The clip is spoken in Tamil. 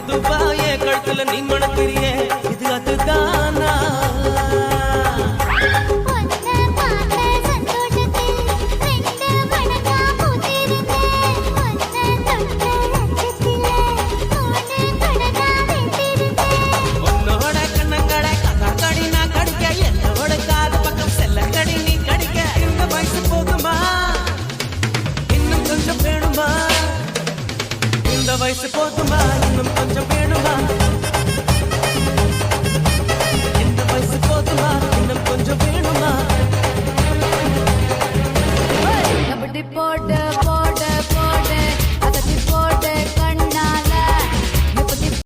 மெதுவாயே கழுத்துல நீ மணக்கிறியே இது அதுதானா உன்னோட கண்ணங்களை கடி நான் கடிக்க என்னோட காது பக்கம் செல்ல கடி நீ கடிக்க இந்த வயசு போதுமா இன்னும் கொஞ்சம் வேணுமா இந்த வயசு போதுமா இன்னும் கொஞ்சம் வேணுமா இந்த வயசு போதுமா இன்னும் கொஞ்சம் வேணுமா கபடி போட